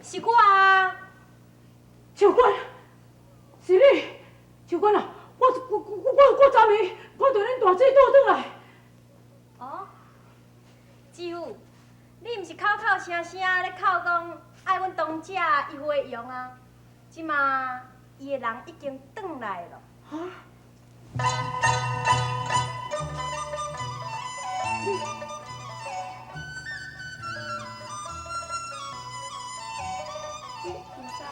是我啊。长官，是你，长官啊！我昨暝看到恁大姐倒转来。哦，师傅，你毋是口口声声咧口讲爱阮当姐伊会用啊？即马伊的人已经转来了。啊？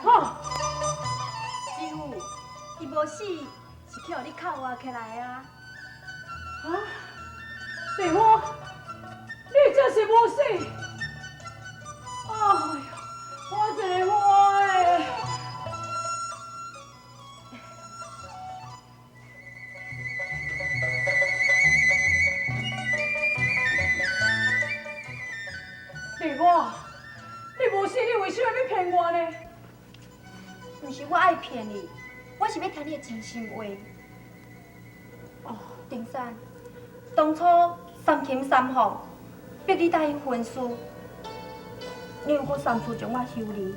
啊！师傅，伊无死，是去互你扣活起来啊！啊！丽花，你真是无死！哎呀，我一个花诶！丽花，你无死，你为什么要骗我呢？毋是我爱骗你，我是要听你的真心话。哦，丁山，当初三擒三凤，逼你答应婚事，你又搁三次将我休离，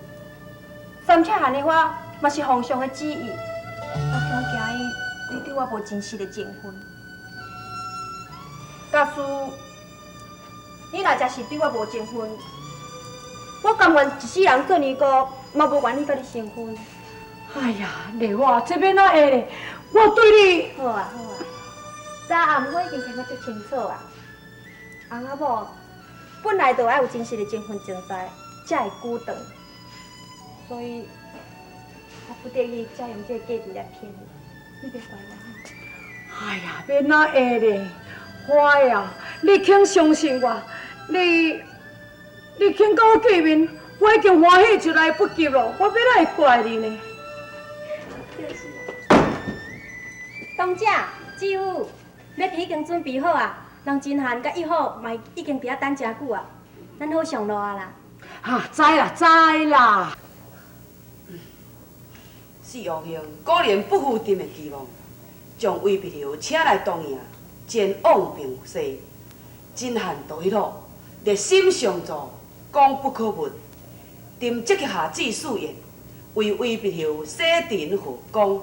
三恰汉的话嘛是皇上的旨意，我恐惊你对我无真实的情分。假使你若真是对我无情分，我甘愿一世人过年过，嘛无愿意甲你成婚。哎呀，丽花，这要哪会咧？我对你……好啊好啊，早暗我已经听得足清楚啊。翁仔某本来就爱有真实的情分存在，才会久长。所以，我不得已才用这个计谋来骗你，你别怪我哈。哎呀，要哪会咧？花呀，你肯相信我？你肯甲我见面，我已经欢喜就来不及了。我要哪会怪你呢？当姐、姊夫，要皮已经准备好啊，人真汉甲一号嘛已经伫遐等真久啊，咱好上路啊啦。哈，知啦知啦。四王兄果然不负朕的期望，将魏碧流请来当营，前往平西，真汉道迄路热心相助，功不可没。朕即刻下旨誓言，为魏碧流洗尘复光。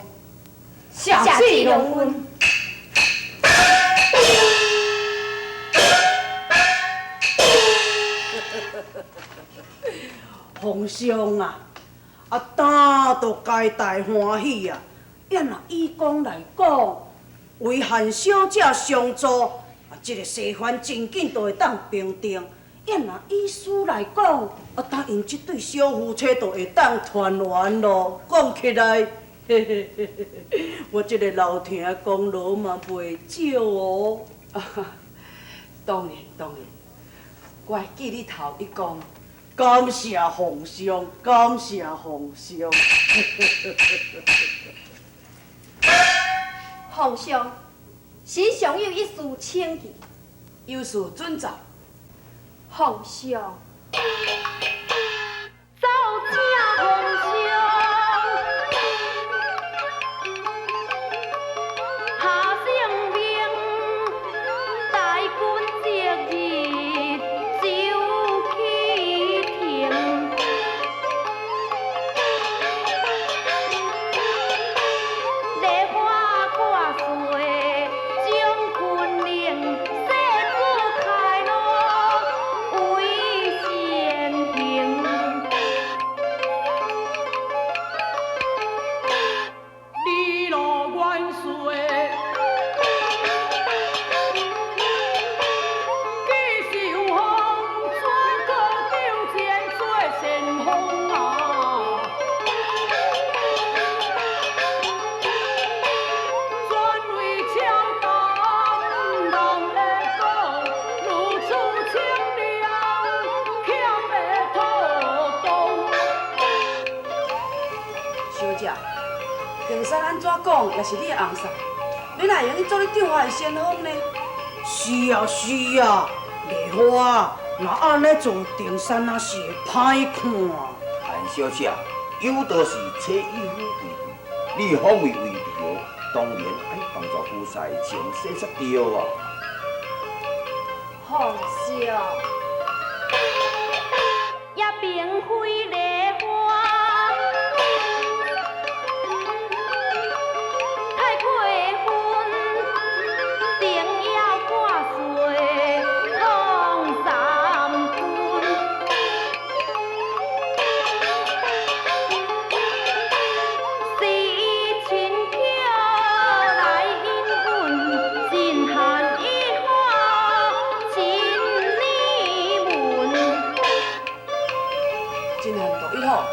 下旨荣温。皇上啊，胆都皆大欢喜啊！要若以公来讲，为汉小姐相助，这个西番真紧就会当平定。要若以私来讲，答应这对小夫妻就会当团圆咯。讲起来，我这个老听功劳嘛袂少哦。当然当然，我会记你头一讲。感谢皇上，感谢皇上。皇上，臣尚有一事请记。有事准奏。皇上。奏请皇上，下圣明，大军即日就启程，烈火挂水，将军令洗子开路，为先平。你路元帅，既受封，怎可丢钱做先锋啊？专为超当人的讲，如此清凉，欠的妥当。小姐，平山安怎讲，也是你的红衫，你哪会用去做你丈夫的先锋呢？是啊是啊，丽花，若安尼做定山啊是会歹看。韩小姐，有道是妻以夫为贵，你方为为嫖，当然爱帮助夫婿情色才对啊。皇上。也并非烈火真罕道一好，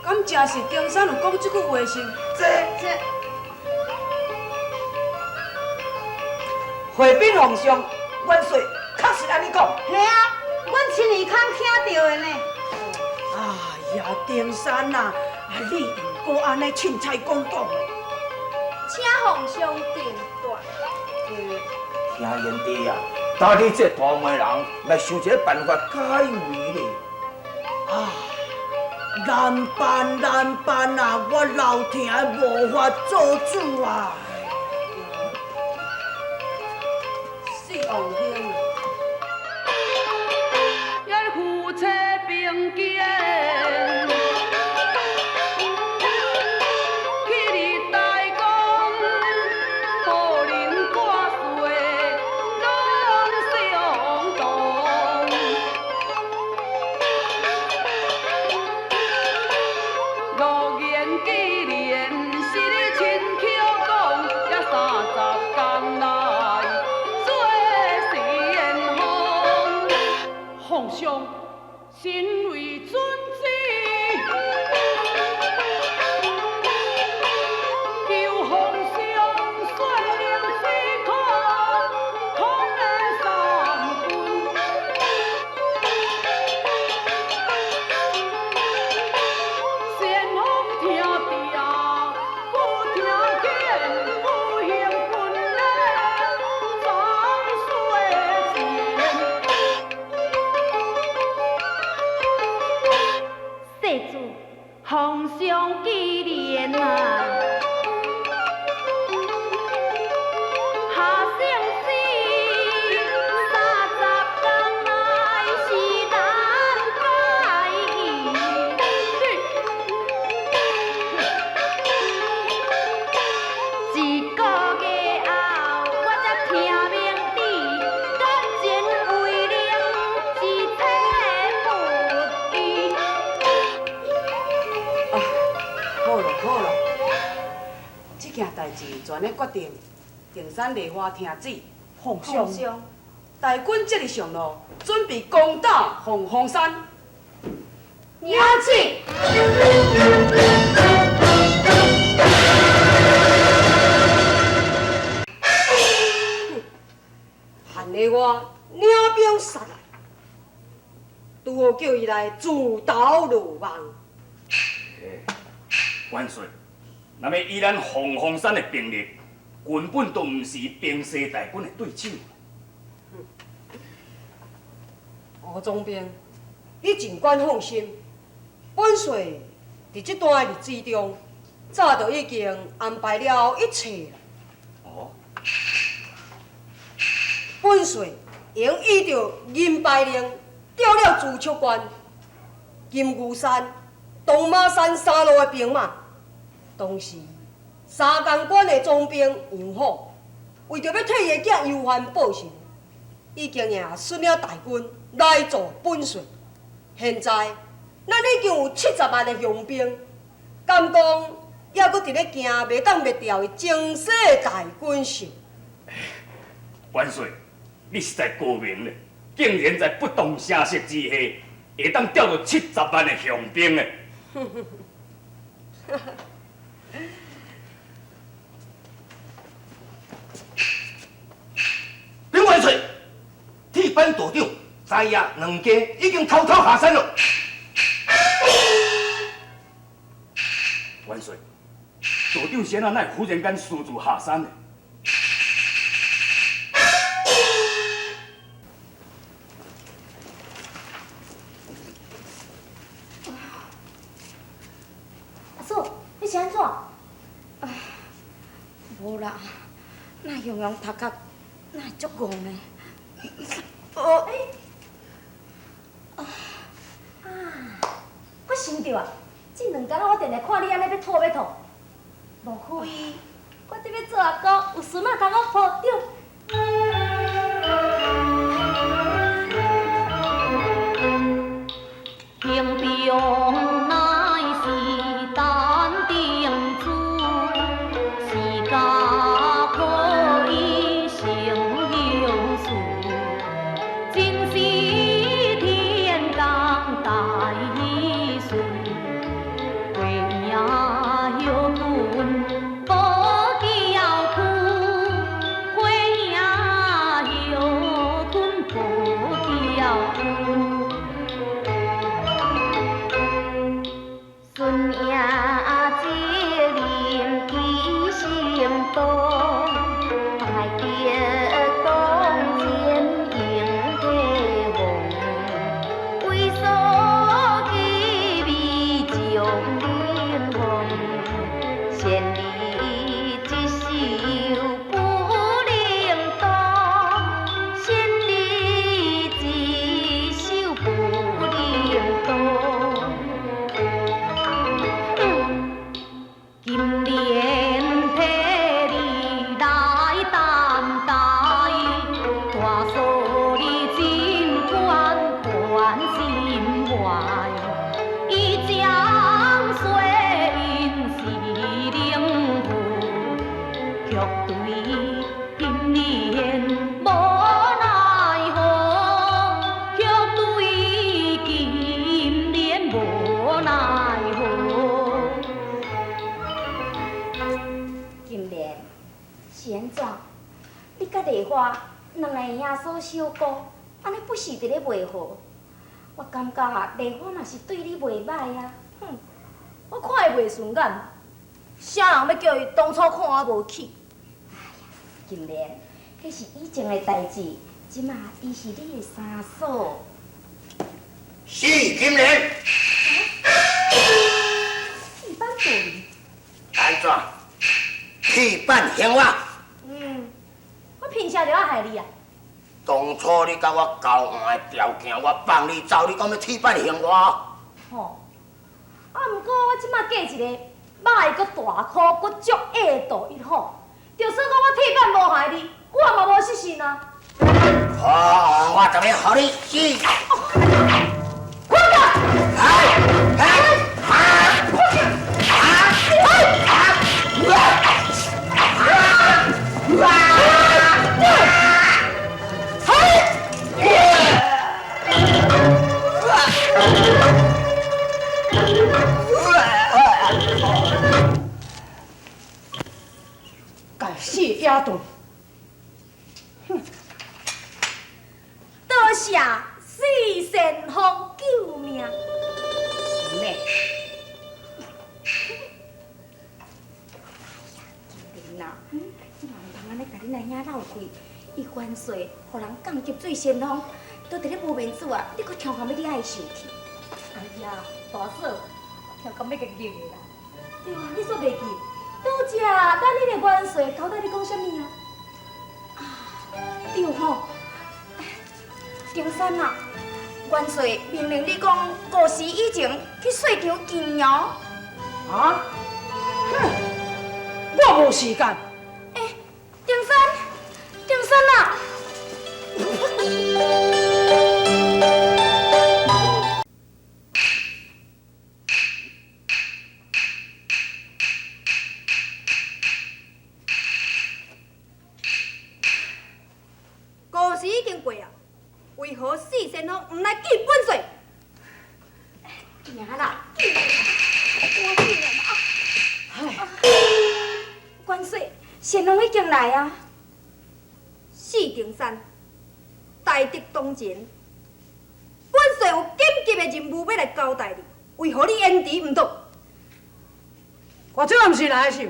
敢真是丁山有讲这句话是？这回禀皇上，元帅确实安尼讲。系啊，阮亲耳孔听到的呢。哎呀，丁山呐，你唔过安尼凊彩讲的。请皇上定断。听言弟啊，大你这大门人来想一个办法解围咧。啊，难办啊！我老天无法做主啊！四王兄啊！一夫妻并肩，去日大公，好人挂岁，拢相同。路言纪念，是你亲口讲，才30天来做先锋。皇上，身为尊子，求皇上选令此刻，统的三军。先锋听调，不听见，不行军礼，长岁前。世主，皇上纪念啊！下圣旨，30天来是咱改意。一个月后，我才听明旨，敢前为令，一切不依。好咯好咯，这件代志全咧决定，定山梨花听旨。皇皇上，大军即日上路，准备攻打凤凰山。娘子。汉的我领兵杀来，拄好叫伊来自投罗网。元帅，那么依咱凤凰山的兵力，根本都唔是平西大军的对手。吴总兵，你尽管放心，本帅伫这段日子中，早就已经安排了一切了。哦，本帅用依照银牌令调了朱雀关、金牛山、东马山三路的兵马，同时三江关的总兵杨虎，为着要替伊的囝忧患报仇，已经也率领大军来助本帅。现在咱已经有70万的雄兵，敢讲还阁伫咧行袂当灭掉的精细大军是？元帅，你实在高明咧，竟然在不动声色之下，会当调到70万的雄兵诶！禀元帅，铁板道长昨夜2家已经偷偷下山了。元帅，道长先啊，哪会忽然间私自下山呢？阿嫂，你是安怎？无啦，那用头壳，那足戆呢。我想到啊，这2天我定定看你安尼要吐，无非我这要做阿姑，有孙仔甲我抱着。平平乃是丹定主，是家可以成有事，真是天降大义。对今年无奈何，却对今年无奈何。今年是安怎？你甲丽花两个兄嫂小姑，安尼不是伫咧袂好。我感觉丽花嘛是对你袂歹啊。哼，我看伊袂顺眼，啥人要叫伊当初看我无起？哎呀，金莲，迄是以前的代志，即马伊是你的三嫂。是金莲，替班做人。安怎？替办行我？我凭啥就要害你啊？当初你甲我交换的条件，我放你走，你讲要替办行我？吼，啊，毋过我即马嫁一个歹搁大箍搁足矮的大一号，就算讲我替办无害你，我嘛无失信啊。好，我就要互你死。快点！该死野顿！多谢四神风救命。咩？金莲啊，你嘛唔通安尼甲恁阿兄闹开，伊元帅，互人降级最先锋，都伫咧无面子啊！你搁听讲要你爱受气？哎呀，大嫂，我听讲要个硬的啦。对啊，你煞袂记？拄则等你的元帅交代你讲啥物啊？对吼。丁山啊，元帅命令你讲5时以前去赛场见鸟。啊？哼，我无时间。丁山啊！5时已经过啊，为何四仙风唔来见本帅？行啦，我进来啦。元帅，神龙已经来啊。四丁山，大敌当前，本帅有紧急的任务要来交代你，为何你延迟唔到？我这毋是来的想，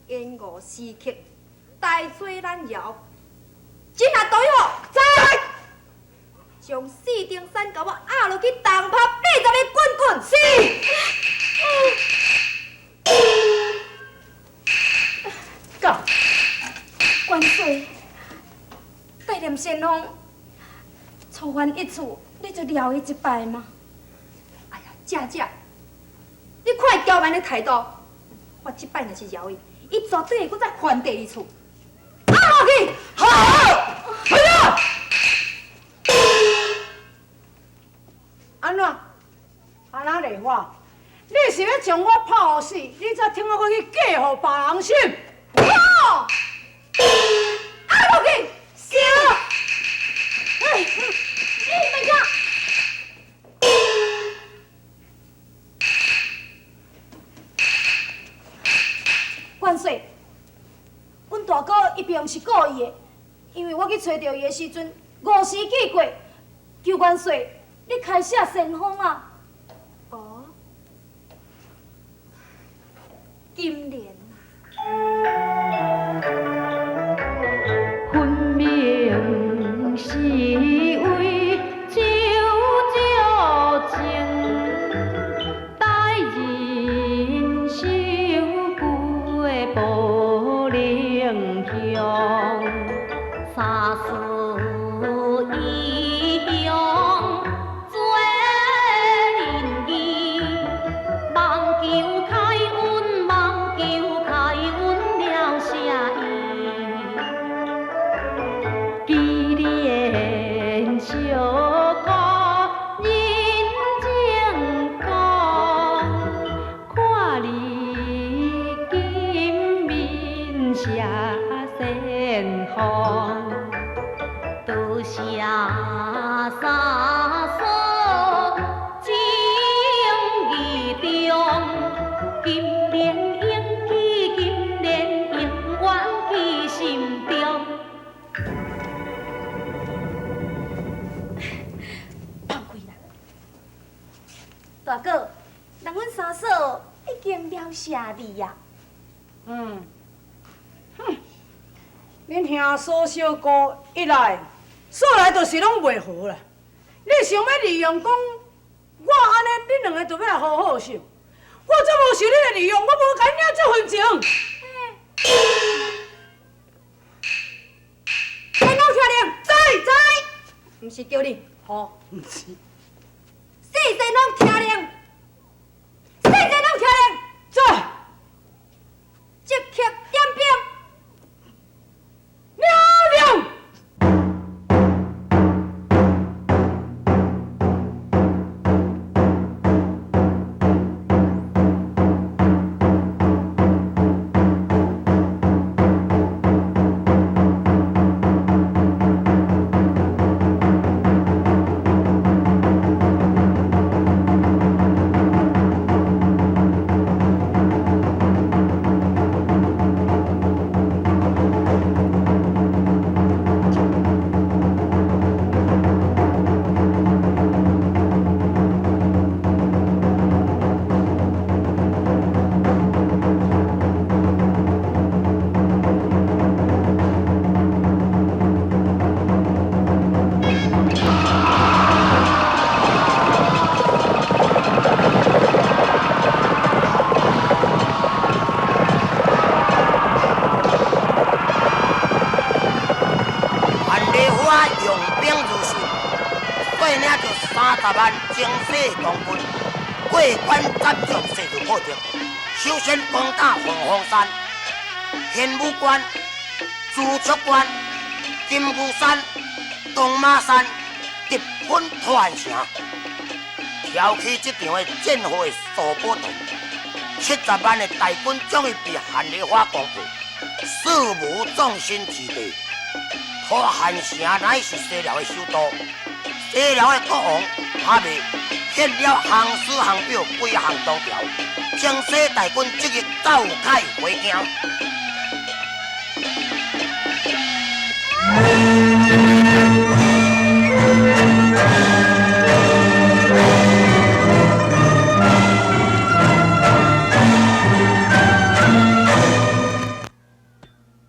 燕吴时刻，大吹咱摇，今下对我在，将四丁山甲我压落去东拍80个滚滚，是。干！元帅，带念神龙，操完一次，你就撩伊一摆吗？哎呀，姐姐，你看伊骄慢的态度，我这摆若是饶伊，伊绝对会搁再还第二次。压落去，好，回来。安怎？安那丽花，你是要将我泡死，你才听我过去嫁互别人心？好，压落去，行。哎，等下。元帅，阮大哥伊并毋是故意的，因为我去找到伊的时阵5时过过，求元帅你开下神风啊！哦，金莲。分明是为酒酒情，待人受过无能向，三思异乡做人义，望求开运，望求。大哥，人阮三嫂已经了下你呀。嗯，哼，恁兄嫂小姑一来，说来就是拢袂好啦。你想要利用讲，我安尼，恁两个就要来好好想。我怎无想你来利用？我无甲恁这份情。西农听令，知，毋是叫你，好，毋是，西农听令，西农听令，在即刻点兵。了了。30万精细东军，过关斩将势如破竹，首先攻打凤凰山、玄武关、朱雀关、金牛山、东马山，直奔团城，挑起这场的战火的苏波动。70万的大军终于被韩梨花攻破，死无葬身之地。土汉城乃是西辽的首都。西辽的国王哈密献了行史行表几项图条，江西大军即日召开回京。